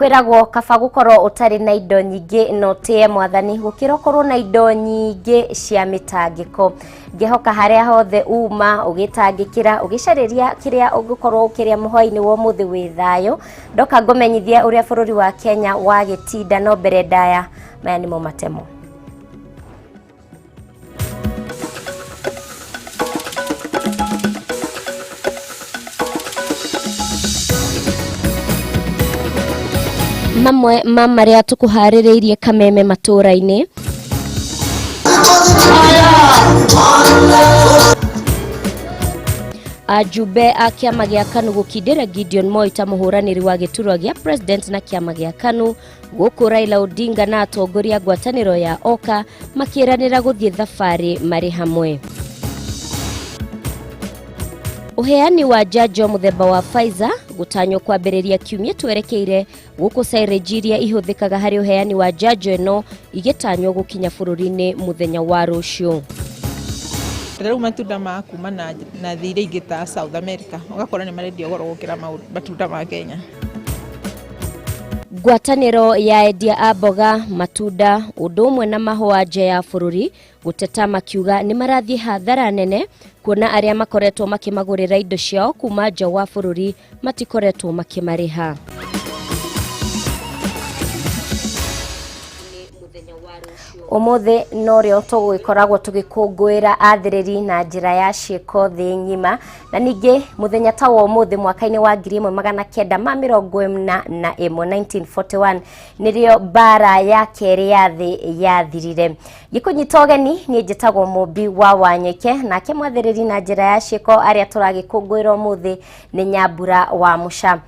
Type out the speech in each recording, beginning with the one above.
kwiragwo kaba gukorwo utari na indo nyingi no tie mwathani gukira korwo na indo nyingi cia mitangiko ngehoka haria hothe uma ugitangikira ugicariria kiria ugukorwo ukiria muhoi-ini wo muthi wi thayo ndoka ngumenyithia uria bururi wa Kenya wagitinda no mbere ndaya maya nimo matemo. Mamwe maria tukuhaririirie Kameme matura-ini ajube a kiama gia KANU gukindira Gideon Moi ta muhuraniri wa giturwa gia president na kiama gia KANU guku Raila Odinga na atongoria ngwataniro ya OKA makiranira guthie thabari mari hamwe. Uheani wa jajo muthemba wa Pfizer gutanyo kwambiriria kiumia twerekeire guku Nigeria ihuthikaga hari uheani wa jajo eno igitanyo gukinya bururi-ini muthenya wa rucio. Rĩu matunda ma kuma na thire ingĩ South America ugakora ni marendio goro gukira matunda ma Kenya. Ngwataniro ya endia a mboga matunda undu umwe na mahũa nja ya bururi guteta makiuga ni marathie hathara nene kuona aria makoretwo makimagurira indo ciao kuma nja wa bururi matikoretwo makimariha. Umuthi norio tugikoragwo tugikunguira athiriri na njira ya ciiko thi ngima na ningi muthenya ta wa umuthi mwaka-ini wa 1941 1941 nirio bara ya keri ya thi yathirire. Gikunyita ugeni ni njitagwo Mumbi wa Wanyoike na ke mwathiriri na njira ya ciiko aria turagikunguira umuthi ni Nyambura wa Musha.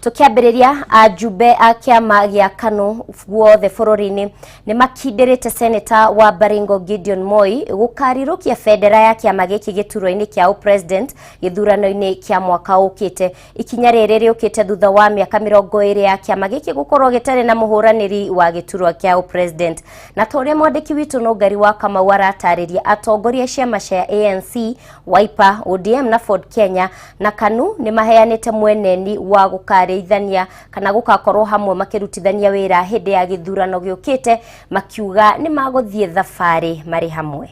Tukiambiriria ajube a kiama gia KANU guothe bururi-ini ni makindirite senator wa Baringo Gideon Moi gukarirukia federa ya kiama giki gituro-ini kia president githurano-ini kia mwaka ukite. Ikinya riri riukite thutha wa miaka 20 ya kiama giki gukorwo gitari na muhuraniri wa giturwa kia president. Na toria mwandiki witu no ngari wa kama waratariria atongoria ciama cia ANC, Wiper, ODM na Ford Kenya na KANU ni maheanite mweneni wa gukari ithania kana gukakorwo hamwe makirutithania wira hindi ya githurano giukite makiuga ni maguthie thabari mari hamwe.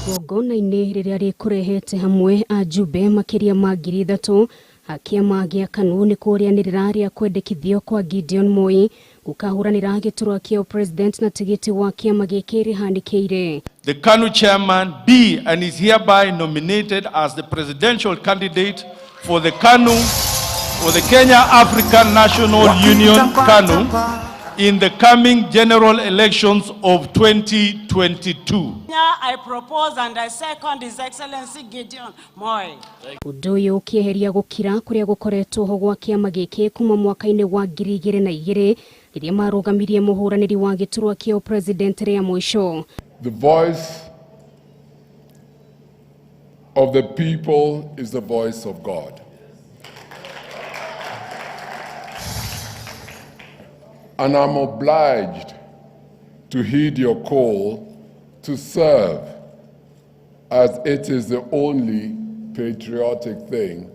Igongona-ini riria rikurehete hamwe ajube makiria ma 3,000 akiama gia KANU ni kurianirira ria kwendekithio kwa Gideon Moi gukahuranira giturwa kia president na tigiti wa kiama giki rihandikire. The KANU chairman be and is hereby nominated as the presidential candidate for the KANU, for the Kenya African National Union KANU in the coming general elections of 2022. I propose and I second His Excellency Gideon Moi. Udoyo ukieheria gukira kuria gukoretwo ho gwa kiama giki kuma mwaka-ini wa 2002 iria marugamirie muhuraniri wa giturwa kia president ria mwisho. The voice of the people is the voice of God. And I'm obliged to heed your call to serve, as it is the only patriotic thing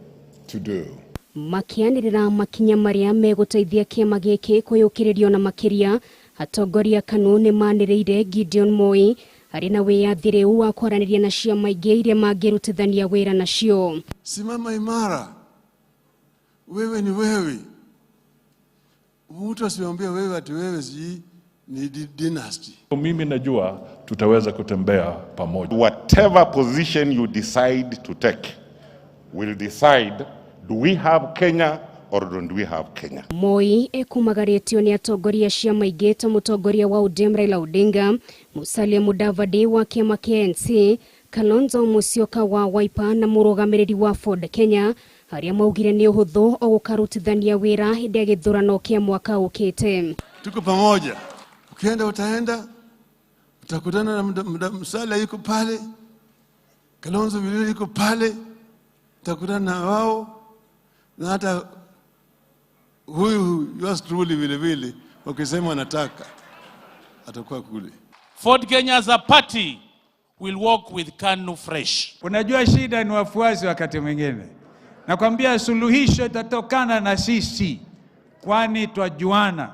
to do. Makianirira makinya maria meguteithia kiama giki kuyukiririo na makiria atongoria KANU ni maniriire Gideon Moi ari na wiyathire wa kwaraniria na ciama ingĩ iria mangirutithania wira nacio. Simama imara, wewe ni wewe. Mtu asiambie wewe ati wewe si ni dynasty. Mimi najua tutaweza kutembea pamoja. Whatever position you decide to take will decide, do we have Kenya or don't we have Kenya? Moi ekumagaretio ni atongoria ciama ingĩ ta mutongoria wa ODM Raila Odinga, Musalia Mudavadi wa kiama kia ANC, Kalonzo Musyoka wa Wiper na murugamiriri wa Ford Kenya aria maugire ni uhuthu o gukarutithania wira hindi ya githurano kia mwaka ukite. Tuko pamoja. Ukienda utaenda, utakutana na Musalia yuko pale, Kalonzo vile yuko pale, utakutana na wao na hata huyu yours truly vile ukisema nataka atakuwa kule. Ford Kenya as a party will work with KANU fresh. Unajua shida ni wafuasi wakati mwingine. Nakwambia suluhisho itatokana na sisi, kwani twajuana.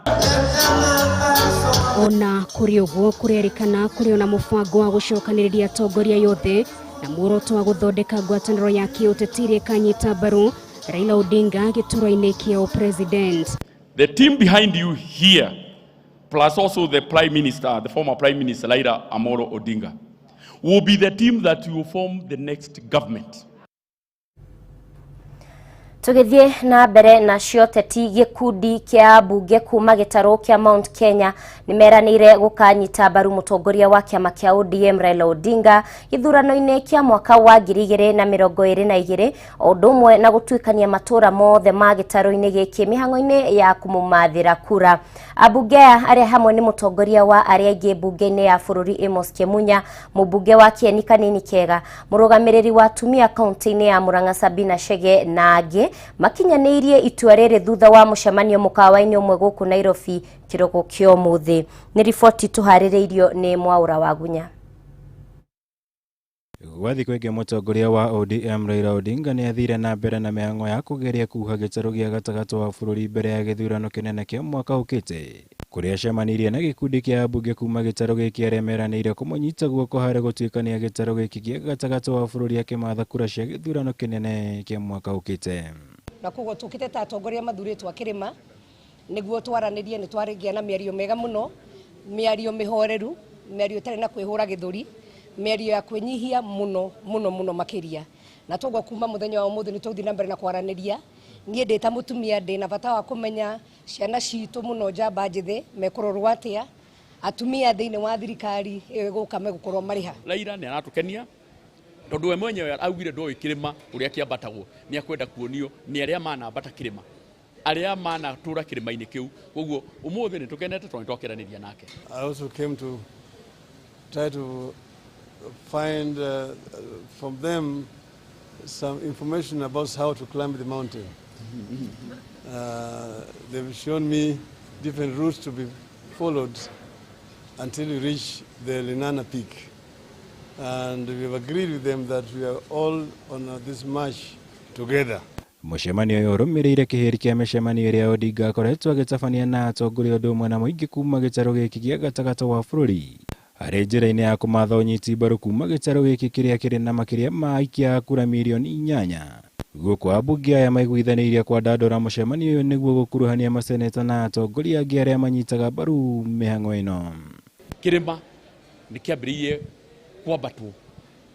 Ona kuri uguo kurerikana kuri ona mubango wa gucokaniriria atongoria yothe na muoroto wa guthondeka ngwataniro ya kiutetiri kanyita mbaru Raila Odinga gituro-ini kia president. The team behind you here, plus also the Prime Minister, the former Prime Minister Raila Amolo Odinga, will be the team that will form the next government. Tugithie na mbere na cioteti gikundi kia bunge kuma gitaro kia Mount Kenya nimeranire gukanyita mbaru mutongoria wa kiama kia ODM Raila Odinga githurano-ini kia mwaka wa 2022 odumwe na gutwikania matura mothe ma gitaro-ini giki mihango-ini ya kumumathira kura. Abunge aria hamwe ni mutongoria wa aria ingi bunge-ini ya bururi Amos Kemunya, mubunge wa Kieni Kanini Kega, murugamiriri wa tumia kaunti-ini ya Murang'a Sabina Chege na angi makinyanirie itua riri thutha wa mucemanio mukawa-ini umwe guku Nairobi kiroko kio muthi. Ni riboti tuhaririirio ni Mwaura wa Gunya. Gwathi kwege mutongoria wa ODM Raila Odinga ni athire na mbere na mihango ya kugeria kuha gitaro gia gatagati wa bururi mbere ya githurano kinene kia mwaka ukite, kuria acemanirie na gikundi kia ambunge kuma gitaro giki aria meranire kumunyita guoko hari gutwikania gitaro giki gia gatagati wa bururi akimatha kura cia githurano kinene kia mwaka ukite. Na kugo tukite ta atongoria mathuritwo akirima niguo twaranirie ni twarigia na miario mega muno, miario mihoreru, miario tare na kwihura githuri, miario ya kwenyihia muno makiria. Na togo kuma muthenya wa umuthi ni tuthi na mbere na kwaraniria. Nie ndeta mutumia ndina bata wa kumenya ciana citu muno njamba njithe mekurorwa atia, atumia thiini wa thirikari gukame gukorwo mariha. Raila ni aratukenia tondu we mwenyewe augire ndoe kirima uria kiambatagwo ni akwenda kuonio ni aria manambata kirima aria manatura kirima-ini kiu. Koguo umuthi ni tukenete tondu twakeraniria nake. I also came to try to find from them some information about how to climb the mountain. They've shown me different routes to be followed until we reach the Lenana Peak. And we've agreed with them that we are all on this march together. Mucemanio uyu urumirire kihiri kia micemanio iria Odinga akoretwo agitabania na atongoria odumwe na muingi kuma gitaro giki gia gatagati wa bururi hari njira-ini ya kumatha unyiti mbaru kuma gitaro giki kiria kiri na makiria ma aikia kura milioni 8. Guku ambunge aya maiguithanirie kwa ndandora mucemanio uyu niguo gukuruhania maseneta na atongoria angi aria manyitaga mbaru mihango ino. Kirima ni kiambiririe kwambatwo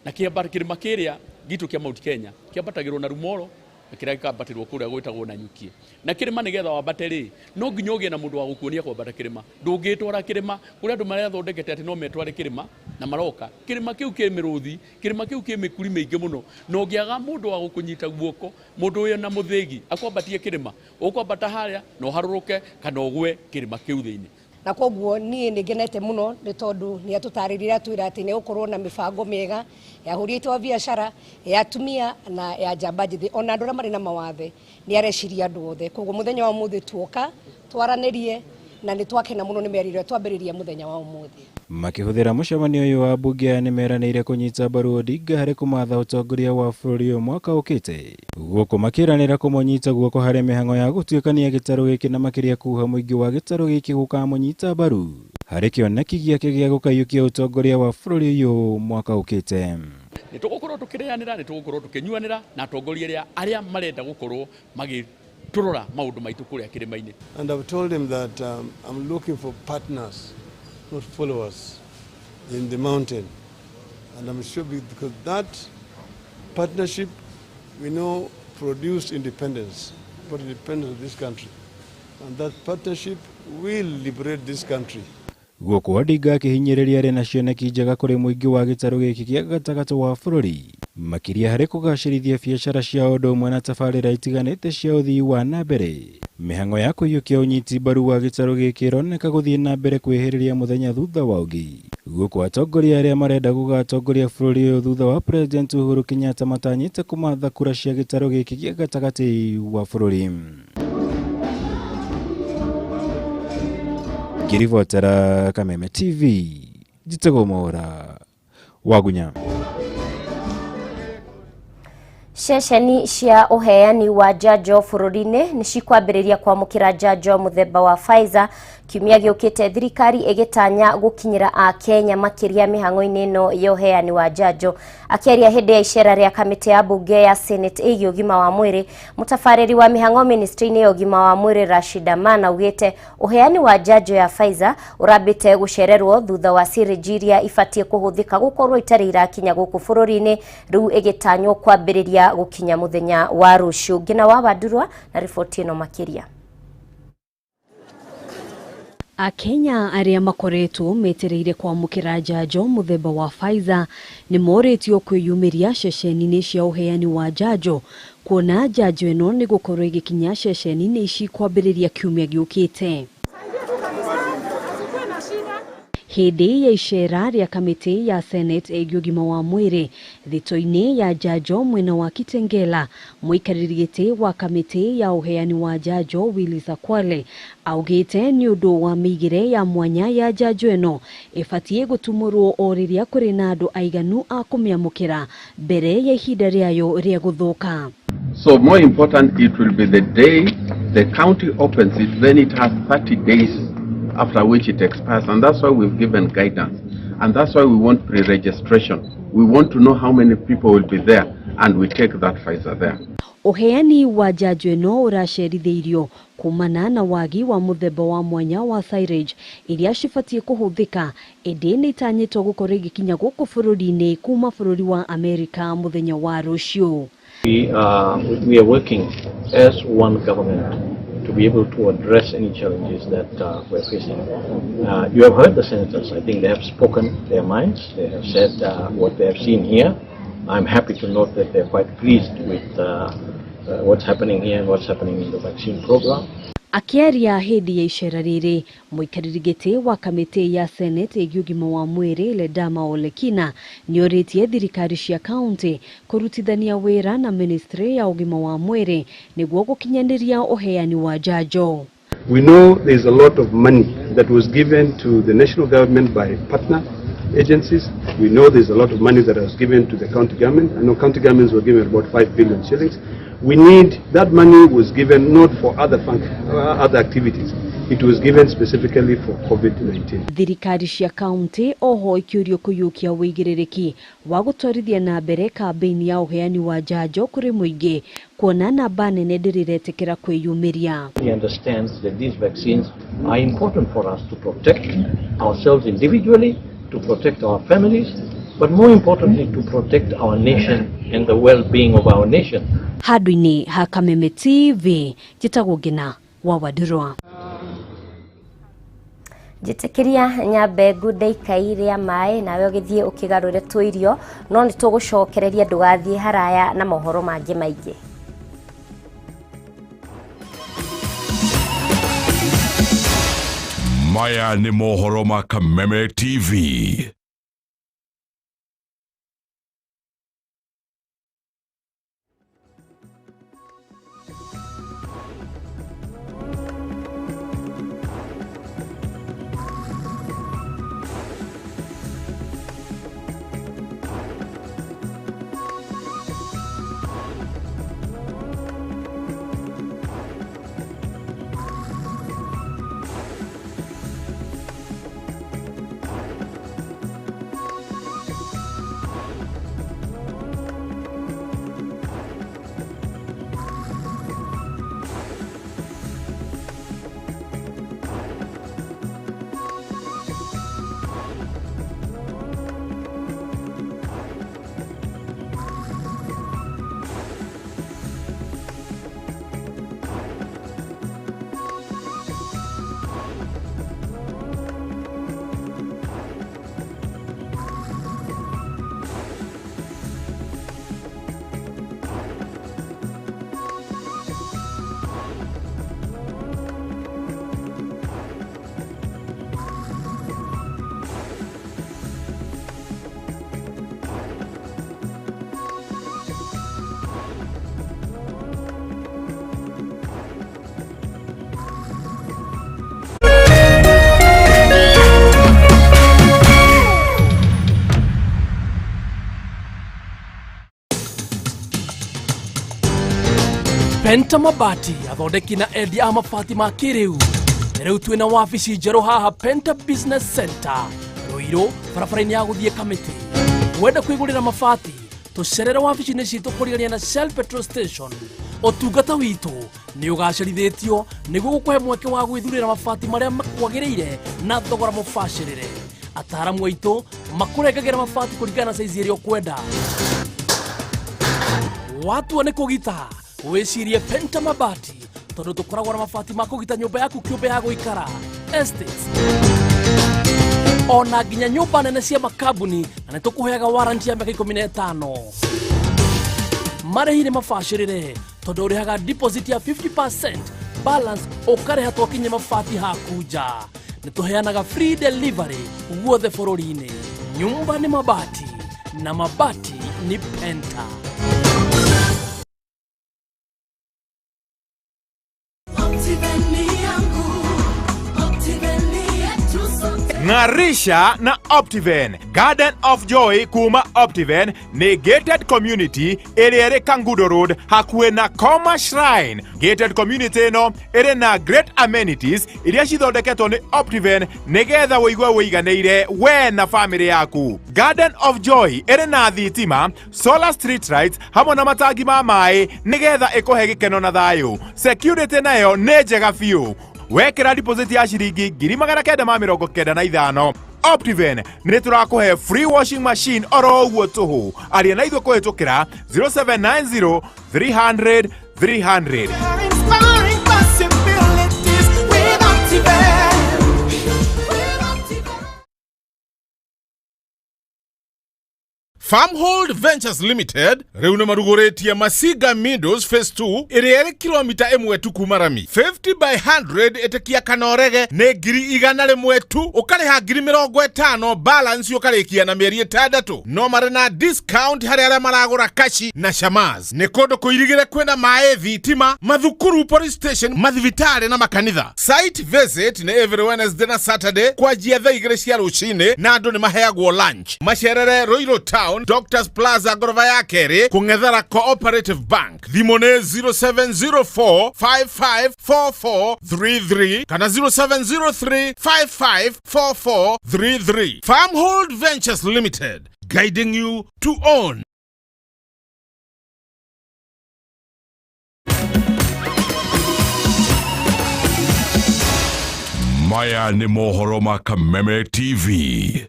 na kirima kiria gitu kia Mount Kenya kiambatagirwo na Rumoro na kiria gikambatirwo kuria gwitagwo Wanyoike. Na kirima nigetha wambate ri no nginya ugie na mundu wa gukuonia kwambata kirima. Ndungitwara kirima kuria andu marathondekete ati no metware kirima na maroka kirima kiu ki miruthi, kirima kiu ki mikuri mingi muno, no ngiaga mundu wa gukunyita guoko, mundu uyo na muthegi akwambatie kirima, ukwambata haria no haruruke kana ugwe kirima kiu thiini. Na koguo nie ningenete muno ni tondu ni atutaririria twira ati ni ukorwo na mibango miega ya hurite wa biashara ya atumia na ya njamba njithi ona andu aria mari na mawathe ni areciria andu othe. Koguo muthenya wa umuthi tuoka twaranirie na ni twakena muno ni merire twambiriria muthenya wa umuthi. Makihuthira mucemanio uyu wa bunge ni meranire kunyita mbaru Odinga hari kumatha utongoria wa bururi uyu mwaka ukite, guku makiranira kumunyita guoko hari mihango ya gutwikania gitaro giki na makiria kuha muingi wa gitaro giki gukamunyita mbaru hari kioneki giake gia gukayukia utongoria wa bururi uyu mwaka ukite. Ni tugukorwo tukirianira, ni tugukorwo tukinyuanira na atongoria aria marenda gukorwo magiturora maundu maitu kuria kirima-ini. And I've told him that I'm looking for partners, not followers, in the mountain. And I'm sure because that partnership, we know, produced independence, for the independence of this country. And that partnership will liberate this country. Guku Odinga akihinyiriria ri na cioneki njega kuri muingi wa gitaro giki gia gatagati wa bururi makiria hari kugacirithia biacara cia undu umwe na tabarira itiganite cia uthii wa na mbere. Mihango ya kuyukia unyiti mbaru wa gitaro giki ironeka guthii na mbere kwihiriria muthenya thutha wa ungi. Guku atongoria aria marenda gugatongoria bururi uyu thutha wa President Uhuru Kenyatta matanyite kumatha kura cia gitaro giki gia gatagati wa bururi. Ukirivotera Kameme TV, Jitego Mora, Wagunya. Ceceni cia uheani wa njanjo bururi-ini ni cikwambiriria kwamukira njanjo muthemba wa Pfizer kiumia giukite, thirikari igitanya gukinyira a Kenya makiria mihango-ini ino ya uheani wa njanjo. Akiaria hindi ya icera ria kamiti ya bunge ya Senate igi ugima wa mwiri, mutafariri wa mihango ministry-ini ya ugima wa mwiri Rashida Mana ugite uheani wa njanjo ya Pfizer urambite gucererwo thutha wa sirijiria ifatie kuhuthika gukorwo itari irakinya guku bururi-ini, riu igitanywo kwambiriria gukinya muthenya wa rucio. Ngina wa Bandurwa na riboti ino makiria. Akenya aria makoretwo metereire kwamukira njanjo muthemba wa Pfizer ni moretio kwiyumiria ceceni-ini cia uheani wa njanjo, kuona njanjo ino ni gukorwo igikinya ceceni-ini ici kwambiriria kiumia giukite. Hindi ya icera ria kamiti ya Senate igi ugima wa mwiri, thito-ini ya njanjo mwena wa Kitengela, muikariri giti wa kamiti ya uheani wa njanjo Willis Akwale augite ni undu wa migire ya mwanya ya njanjo ino ifatie gutumurwo o riria kuri na andu aiganu a kumiamukira mbere ya ihinda riayo ria guthuka. So more important, it will be the day the county opens it, then it has 30 days after which it expires, and that's why we've given guidance, and that's why we want pre-registration. We want to know how many people will be there, and we take that Pfizer there. Uheani wa njanjo ino uraceritheirio kumana na wagi wa muthemba wa mwanya wa silage iria cifatie kuhuthika, indi ni itanyitwo gukorwo igikinya guku bururi-ini kuma bururi wa America muthenya wa rucio. We are working as one government to be able to address any challenges that we're facing. You have heard the senators. I think they have spoken their minds. They have said what they have seen here. I'm happy to note that they're quite pleased with what's happening here and what's happening in the vaccine program. Akiaria hindi ya icera riri, muikariri giti wa kamiti ya Senate igi ugima wa mwiri Ledama Olekina ni oritie thirikari cia county kurutithania wira na ministry ya ugima wa mwiri niguo gukinyaniria uheani wa njanjo. We know there's a lot of money that was given to the national government by partner agencies. We know there's a lot of money that was given to the county government. I know county governments were given about 5 billion shillings. We need, that money was given not for other activities. It was given specifically for COVID-19. Thirikari cia county oho ikiurio kuyukia wigirereki wa gutwarithia na mbere kampeni ya uheani wa njanjo kuri muingi, kuona namba nene ndiriretekera kwiyumiria. He understands that these vaccines are important for us to protect ourselves individually, to protect our families, but more importantly to protect our nation and the well-being of our nation. Handu-ini ha Kameme TV, njitagwo Ngina wa Bandurwa. Jitikiria nyambe ngude ikairia mai nawe ugithie ukigarure tuirio, no ni tugucokereria ndugathie haraya na mohoro mangi maingi. Maya ni mohoro ma Kameme TV. Penta Mabati athondeki na endia a mabati ma kiriu riu twina wabici njeru haha Penta Business Center Ruiru barabara-ini ya guthie Kamete. Wenda kwigurira mabati tucerere wabici-ini citu kurigania na Shell Petrol Station. Otungata witu ni ugacerithitio niguo gukuhe mweke wa gwithurira mabati maria makwagiriire na thogora mubacirire. Ataramu aitu makurengagira mabati kuringana na size iria ukwenda. Watu ni kugita wicirie Penta Mabati tondu tukoragwo na mabati ma kugita nyumba yaku kiumbe ya guikara estates ona nginya nyumba nene cia makambuni na nitukuheaga warranty ya miaka 15. Marĩhi nĩ mabacĩrĩre tondu ũrĩhaga deposit ya 50% balance ũkarĩha twakinye mabati haku nja. Nĩtũheanaga free delivery guothe bũrũri-inĩ. Nyumba nĩ mabati na mabati ni Penta. Ngarisha na Optiven. Garden of Joy kuma Optiven ni gated community iri Kangudo Road hakuhe na Koma Shrine. Gated community no iri na great amenities iria cithondeketwo ni Optiven nigetha wĩigue wĩiganĩire we na family yaku. Garden of Joy iri na thitima, solar street lights hamwe na matangi ma maĩ nigetha ĩkũhe gĩkeno na thayũ. Security nayo nĩ njega biũ. Wekera deposit ya shiringi 995 Optiven nĩ tũrakũhe free washing machine oro ũguo tũhũ. Aria na ithuĩ kũhĩtũkĩra 0790 300 300. Farmhold Ventures Limited riu nĩ marugũrĩtie Masiga Meadows Phase 2 ĩrĩa ĩrĩ kilomita 1 tu kuma Rami. 50 by 100 ĩtĩkia kana ũrege nĩ 100,000 tu, ũkarĩha 50,000 balance ũkarĩkia na mĩeri 6. No marĩ na discount harĩ arĩa maragũra kashi na shamas. Nĩ kũndũ kũirigĩre kwĩna maĩ, thitima, mathukuru, police station, mathibitarĩ na makanitha. Site visit nĩ every Wednesday na Saturday kwanjia thaa 2 cia rũcinĩ na andũ nĩ maheagwo lunch. Macerere Royal Town Doctors Plaza gorofa ya kerĩ kũng'ethera Cooperative Bank. Thimũ nĩ 0704554433 kana 0703554433. Farmhold Ventures Limited, guiding you to own. Maya nĩ mohoro ma Kameme TV.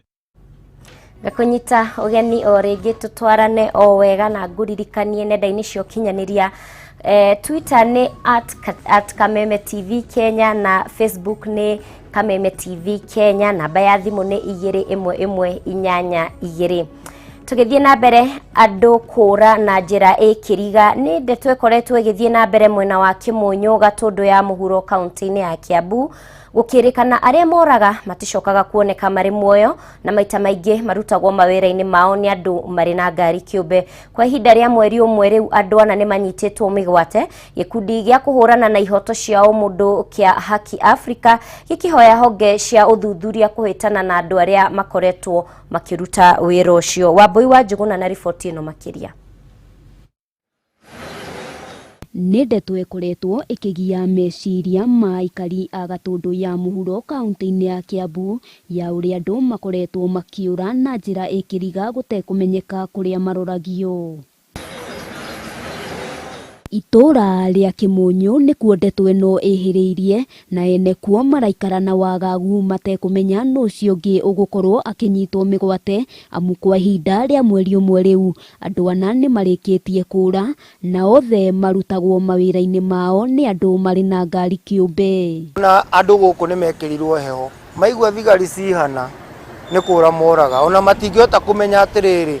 Gakunyita ugeni o rĩngĩ tutwarane o wega na nguririkanie nenda-inĩ cia ũkinyanĩria. Twitter nĩ @Kameme TV Kenya na Facebook nĩ Kameme TV Kenya. Namba ya thimũ nĩ 21182. Tugithie na mbere andũ kũra na njĩra ĩkĩriga nĩ ndeto ĩkoretwo ĩgĩthiĩ na mbere mwena wa Kĩmũnyũ Gatũndũ ya mũhuro kaunti-inĩ ya Kiambu. Gũkĩrĩkana arĩa moraga maticokaga kuoneka marĩ muoyo na maita maingĩ marutagwo mawĩra-inĩ mao nĩ andũ marĩ na ngari kĩũmbe. Kwa ihinda rĩa mweri ũmwe rĩu andũ ana nĩ manyitĩtwo mĩgwate. Gĩkundi gĩa kũhũrana na ihoto cia mũndũ kĩa Haki Africa gĩkĩhoya honge cia ũthuthuria kũhĩtana na andũ arĩa makoretwo makĩruta wĩra ũcio. Wambui wa Njuguna na riboti ĩno makĩria. Nĩ ndeto ĩkoretwo ĩkĩgia meciria ma aikari a Gatũndũ ya mũhuro kaunti-inĩ ya Kiambu ya ũrĩa andũ makoretwo makĩũra na njĩra ĩkĩriga gũtekũmenyeka kũrĩa maroragio. Itũra rĩa Kĩmũnyũ nĩkuo ndeto ĩno ĩhĩrĩirie na ene kuo maraikara na wagagu matekũmenya nũ ũcio ũngĩ ũgũkorwo akĩnyitwo mĩgwate amu kwa ihinda rĩa mweri ũmwe rĩu andũ ana nĩ marĩkĩtie kũra na othe marutagwo mawĩra-inĩ mao nĩ andũ marĩ na ngari kĩũmbe. Na andũ gũkũ nĩ mekĩrirwo heho maigua thigari cihana nĩ kũra moraga ona matingĩhota kũmenya atĩrĩrĩ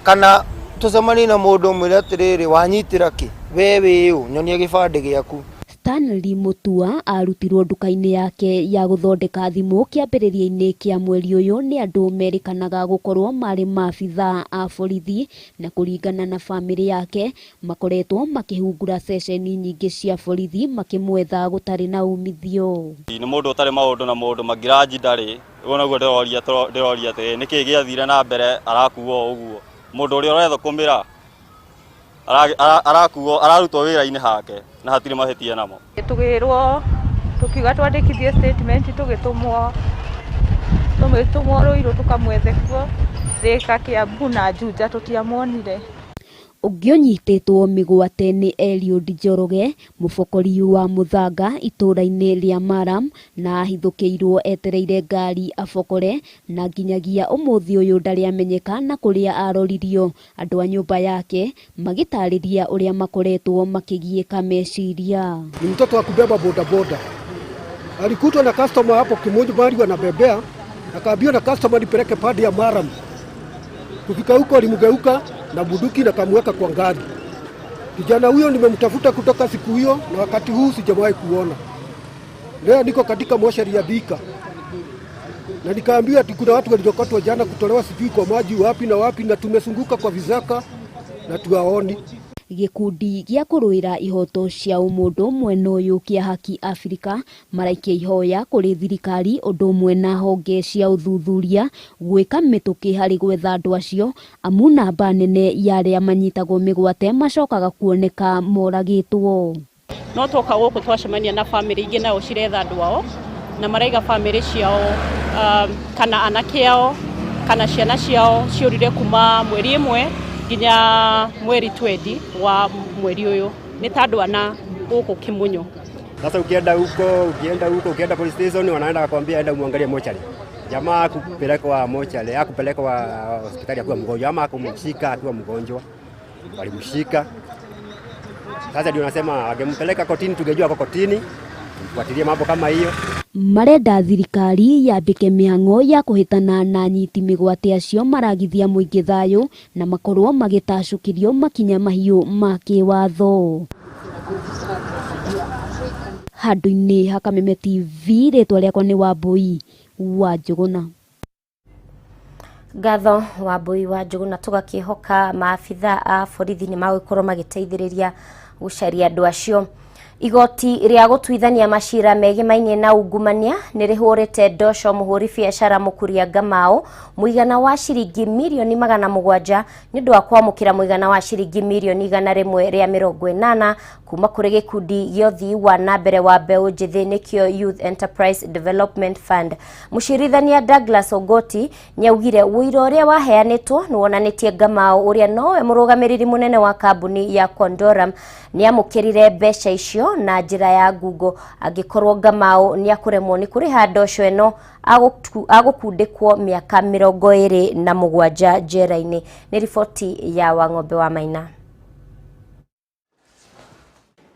kana tũcemanie na mũndũ mwĩre atĩrĩrĩ wanyitĩra kĩ wewe nyonia gĩbandĩ gĩaku. Stanley Mutua arutirwo nduka-inĩ yake ya gũthondeka thimũ kĩambĩrĩria-inĩ kĩa mweri ũyũ nĩ andũ merĩkanaga gũkorwo marĩ maabithaa a borithi na kũringana na famĩlĩ yake makoretwo makĩhungura ceceni nyingĩ cia borithi makĩmwetha gũtarĩ na umithio. Nĩ mũndũ ũtarĩ maũndũ na mũndũ magiranji ndarĩ ũguo naguo ndĩroria atĩ nĩkĩ gĩathire na mbere arakuo ũguo mũndũ ũrĩa ũretha kũmĩra arakuo ararutwo wĩra-inĩ hake na hatirĩ mahĩtia namo. Tũgĩrwo tukiuga twandĩkithie statement tũgĩtũmwo Rũirũ tũkamwethe kuo Thĩka, Kĩambu na Juja tũtiamonire. Ũngĩonyitĩtwo mĩgwate nĩ Eliud Njoroge, mũbokori wa Mũthanga itũũra-inĩ rĩa Maram, na ahithũkĩirwo etereire ngari abokore, na nginyagia ũmũthĩ ũyũ ndarĩ amenyeka na kũrĩa aroririo. Andũ a nyũmba yake magĩtarĩria ũrĩa makoretwo makĩgiĩka meciria. Ni mtoto wa kubeba bodaboda. Alikutwa na customer hapo kimoja bali anabebea, akaambiwa na customer nipeleke padi ya Maram. Kufika huko alimgeuka na bunduki na kamweka kwa ngari. Kijana huyo nimemtafuta kutoka siku hiyo na wakati huu sijawahi kuona. Leo niko katika moshari ya Thika. Na nikaambiwa ati kuna watu waliokotwa jana kutolewa sijui kwa maji wapi na wapi, na tumesunguka kwa vizaka na tuwaoni. Gikundi gĩa kũrũĩra ihoto cia ũmũndũ mwena ũyũ kĩa Haki Afrika maraikia ihoya kũrĩ thirikari ũndũ ũmwe na honge cia ũthuthuria gwĩka mĩtũkĩ harĩ gwetha andũ acio, amu namba nene ya arĩa manyitagwo mĩgwate macokaga kuoneka moragĩtwo. No twoka gũkũ twacemania na bamĩrĩ ingĩ nao ciretha andũ ao, na maraiga bamĩrĩ ciao kana anake ao kana ciana ciao ciũrire kuma mweri ĩmwe nginya mweri 20 wa mweri ũyũ. Nĩ tandũ ana gũkũ Kĩmunyũ. Sasa ukienda ukienda police station wanaenda kukwambia enda muangalie mochari. Jamaa akupelekwa mochari, akupelekwa hospitali akiwa mgonjwa ama akumshika akiwa mgonjwa. Walimshika. Sasa ndio nasema angempeleka kotini tungejua ako kotini. Tufuatilie mambo kama hiyo. Marenda thirikari yambĩke mĩhang'o ya kũhĩtana na nyiti mĩgwate acio maragithia mũingĩ thayũ na makorwo magĩtacũkĩrio makinya mahiũ ma kĩwatho. Handũ-inĩ ha Kameme TV, rĩtwa rĩakwa nĩ Wambui wa Njũgũna. Ngatho Wambui wa Njũgũna. Tũgakĩhoka maabitha a borithi nĩ magũkorwo magĩteithĩrĩria gũcaria andũ acio. Igoti rĩa gũtuithania macira megĩmainie na ungumania nĩrĩhũrĩte ndosho mũhũri biacara Mũkuria Ngamau mũigana wa ciringi mirioni 700 nĩ ũndũ wa kwamũkĩra mũigana wa ciringi mirioni 180 kuma kũrĩ gĩkundi gĩa ũthii wa nambere wa mbeũ njĩthĩ nĩkĩo Youth Enterprise Development Fund. Mũcirithania Douglas Ogoti nĩaugire wũira ũrĩa waheanĩtwo nĩwonanĩtie Ngamau ũrĩa nowe mũrũgamĩrĩri mũnene wa kambuni ya Condoram nĩamũkĩrire mbeca icio na njĩra ya Google, angĩkorwo Ngamau nĩakũremwo nĩ kũrĩha ndosho ĩno agũkundĩkwo mĩaka 27 njera-inĩ. Nĩ riboti ya Wang'ombe wa Maina.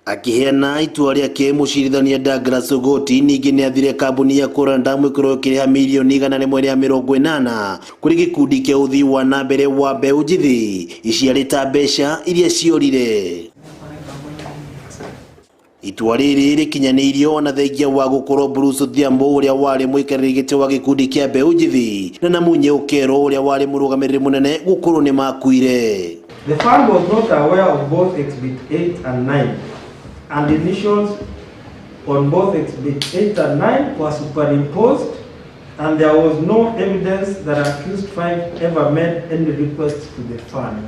Akiheana itua rĩake mũcirithania Douglas Ogoti ningĩ nĩathire kambuni ya Condoram ĩkorwo ĩkĩrĩha mirioni 180 kũrĩ gĩkundi kĩa ũthii wa nambere wa mbeũ njĩthĩ iciarĩta mbeca iria ciorire. Itua rĩrĩ rĩkinyanĩirio na thengia wa gũkorwo Bruce Odhiambo ũrĩa warĩ mũikarĩri gĩtĩ wa gĩkundi kĩa mbeũ njĩthĩ na Wanyoike ũrĩa warĩ mũrũgamĩrĩri mũnene gũkorwo nĩ makuire. The fund was not aware of both Exhibit 8 and 9, and initials on both Exhibit 8 and 9 were superimposed, and there was no evidence that accused 5 ever made any requests to the fund.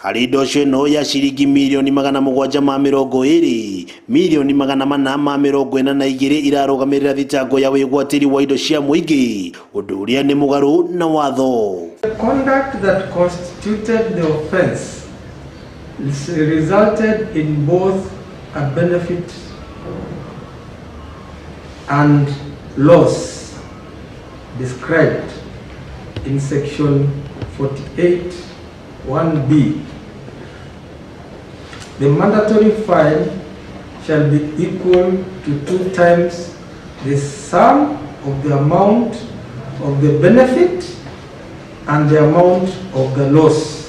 Harĩ ndosho ĩno ya ciringi mirioni 720, mirioni 442 irarũgamĩrĩra thitango ya wĩgwatĩri wa indo cia mũingĩ, ũndũ ũrĩa nĩ mũgarũ na watho. The conduct that constituted the offense resulted in both a benefit and loss described in section 48(1)(b). The mandatory fine shall be equal to 2 times the sum of the amount of the benefit and the amount of the loss.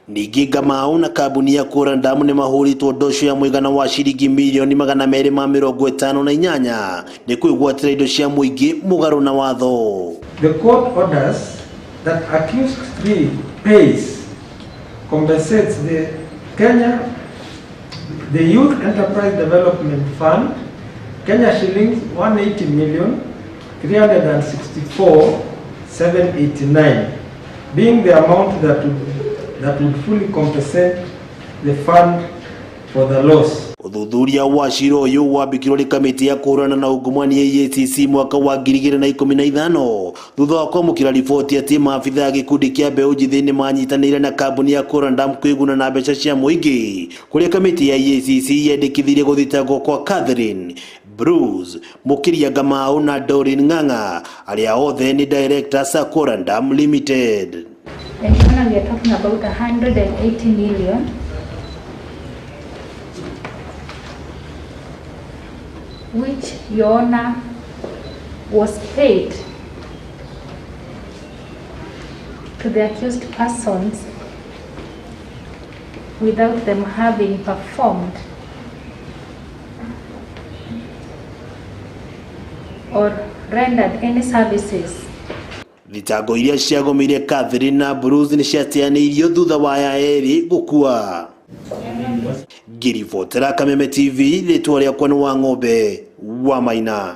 Ningĩ Ngamau na kambuni ya Condoram nĩ mahũrĩtwo ndosho ya mũigana wa ciringi mirioni 258 nĩ kwĩgwatĩra indo cia mũingĩ mũgarũ na watho. The court orders that accused 3 pays compensates the Youth Enterprise Development Fund Kenya shillings 180,364,789, being the amount that would fully compensate the fund for the loss. Uthuthuria wa ciro uyu wambikirwo ni kamiti ya kurana na ungumania EACC mwaka wa 2015 thutha wa kwamukira riboti ati maabitha ya gikundi kia mbeũ njĩthĩ nĩ manyitanĩire na kambuni ya Corandam kwĩguna na mbeca cia mũingĩ, kuria kamiti ya EACC yendekithirie guthitangwo kwa Catherine, Bruce, Mukiria Ngamau na Doreen Ng'ang'a aria othe ni directors a Corandam Limited. And now we are talking about 180 million. Which Your Honor was paid to the accused persons without them having performed or rendered any services. Thitango iria ciagomire Catherine na Bruce ni ciateanĩirio thutha wa aya eri gukua. Ngiribotera Kameme TV, rĩtwa rĩakwa nĩ Wang'ombe wa Maina.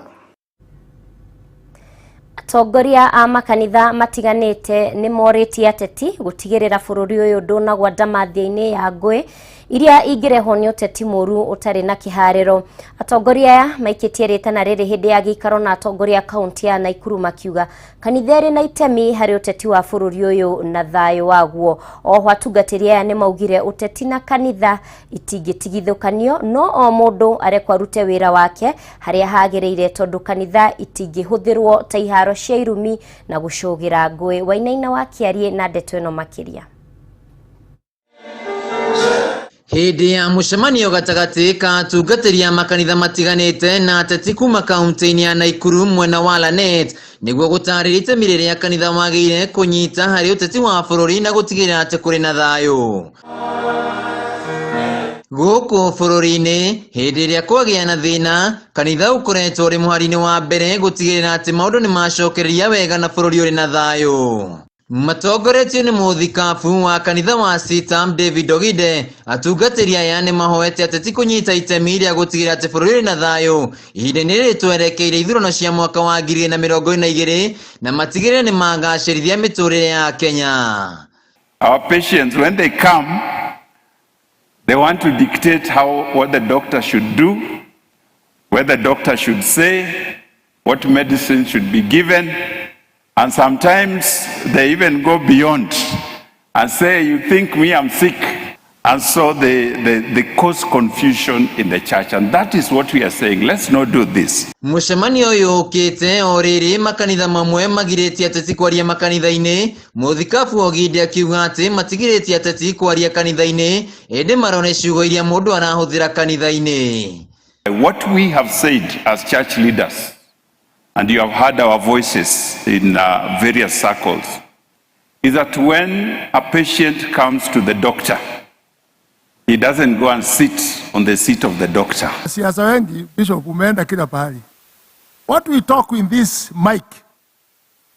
Atongoria a makanitha matiganĩte nĩ morĩtie ateti gũtigĩrĩra bũrũri ũyũ ndũnagwa ndamathia-inĩ ya ngũĩ iria ingĩrehwo nĩ ũteti mũru ũtarĩ na kĩharĩro. Atongoria aya maikĩtie rĩtana rĩrĩ hĩndĩ ya gĩikaro na atongoria kaunti ya Naikuru makiuga kanitha ĩrĩ na itemi harĩ ũteti wa bũrũri ũyũ na thayũ waguo. Oho atungatĩri aya nĩ maugire ũteti na kanitha itingĩtigithũkanio, no o mũndũ arekwo arute wĩra wake harĩa hagĩrĩire, tondũ kanitha itingĩhũthĩrwo ta iharo cia irumi na gũcũgĩra ngũĩ. Wainaina wa Kĩarie na ndeto ĩno makĩria. Hĩndĩ ya mũcemanio gatagatĩ ka atungatĩri a makanitha matiganĩte na ateti kuma kaunti-inĩ ya Naikuru mwena wa Lanet nĩguo gũtarĩria itemi rĩrĩa kanitha wagĩrĩire kũnyita harĩ ũteti wa bũrũri na gũtigĩrĩra atĩ kũrĩ na thayũ. Gũkũ bũrũri-inĩ hĩndĩ ĩrĩa kwagĩa na thĩna, kanitha ũkoretwo ũrĩ mũhari-inĩ wa mbere gũtigĩrĩra atĩ maũndũ nĩ macokereria wega na bũrũri ũrĩ na thayũ. Matongoretio nĩ mũthikabu wa kanitha wa Sitam David Ogide, atungatĩri aya nĩ mahoete ateti kũnyita itemi rĩa gũtigĩrĩra atĩ bũrũri ũrĩ na thayũ ihinda-inĩ rĩrĩ twerekeire ithurano cia mwaka wa 2022 na matigĩrĩre nĩ magacĩrithia mĩtũrĩre ya Kenya. Our patients, when they come, they want to dictate what the doctor should do, what the doctor should say, what medicine should be given. And sometimes they even go beyond and say, you think me, I'm sick. And so they cause confusion in the church. And that is what we are saying. Let's not do this. Mũcemanio ũyũ ũkĩte o rĩrĩ makanitha mamwe magirĩtie ateti kwaria makanitha-inĩ. Mũthikabu Ogide akiuga atĩ matigirĩtie ateti kwaria kanitha-inĩ, ĩndĩ marone ciugo iria mũndũ arahũthĩra kanitha-inĩ. What we have said as church leaders, and you have heard our voices in various circles, is that when a patient comes to the doctor, he doesn't go and sit on the seat of the doctor. Siasa wengi, Bishop, umeenda kila pahali. What we talk in this mic,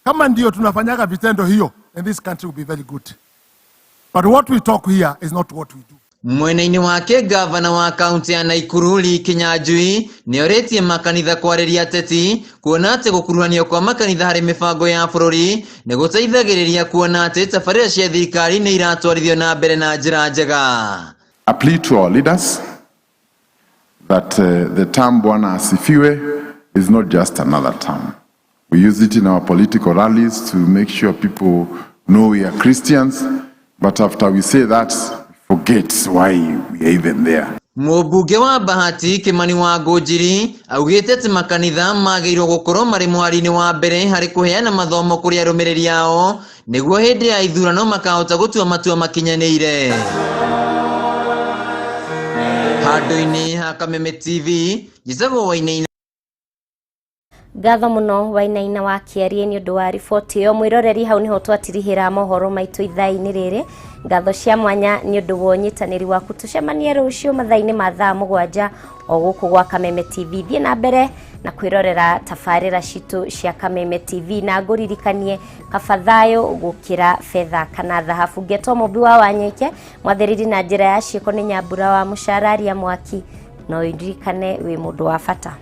kama ndio tunafanyaga vitendo hiyo, in this country will be very good. But what we talk here is not what we do. Mwena-inĩ wake gavana wa kaunti ya Naikuru Kinyanjui nĩorĩtie makanitha kwarĩria ateti kuona atĩ gũkuruhanio kwa makanitha harĩ mĩbango ya bũrũri nĩ gũteithagĩrĩria kuona atĩ tabarĩra cia thirikari nĩ iratwarithio na mbere na njĩra njega. A plea to our leaders that the term Bwana Asifiwe is not just another term. We use it in our political rallies to make sure people know we are Christians, but after we say that, forget why we are even there. Mũmbunge wa Bahati Kimani wa Ngũnjiri augĩte atĩ makanitha magĩrĩirwo gũkorwo marĩ mũhari-inĩ wa mbere harĩ kũheana mathomo kũrĩ arũmĩrĩri ao nĩguo hĩndĩ ya ithurano makahota gũtua matua makinyanĩire. Handũ-inĩ ha Kameme TV, njĩtagwo Wainaina. Ngatho mũno Wainaina wa Kĩarie nĩ ũndũ wa riboti ĩyo. Mwĩroreri, hau nĩho twatirihĩra mohoro maitũ ithaa-inĩ rĩrĩ. Ngatho cia mwanya nĩ ũndũ wa ũnyitanĩri waku. Tũcemanie rũciũ mathaa-inĩ ma thaa 7 o gũkũ gwa Kameme TV. Thiĩ na mbere na kwĩrorera tabarĩra citũ cia Kameme TV, na ngũririkanie kaba thayũ gũkĩra fedha kana thahabu. Ngetwo Mumbi wa Wanyoike, mwathĩrĩri na njĩra ya ciĩko nĩ Nyambura wa Mũcararia Mwaki, no ndirikane wĩ mũndũ wa bata.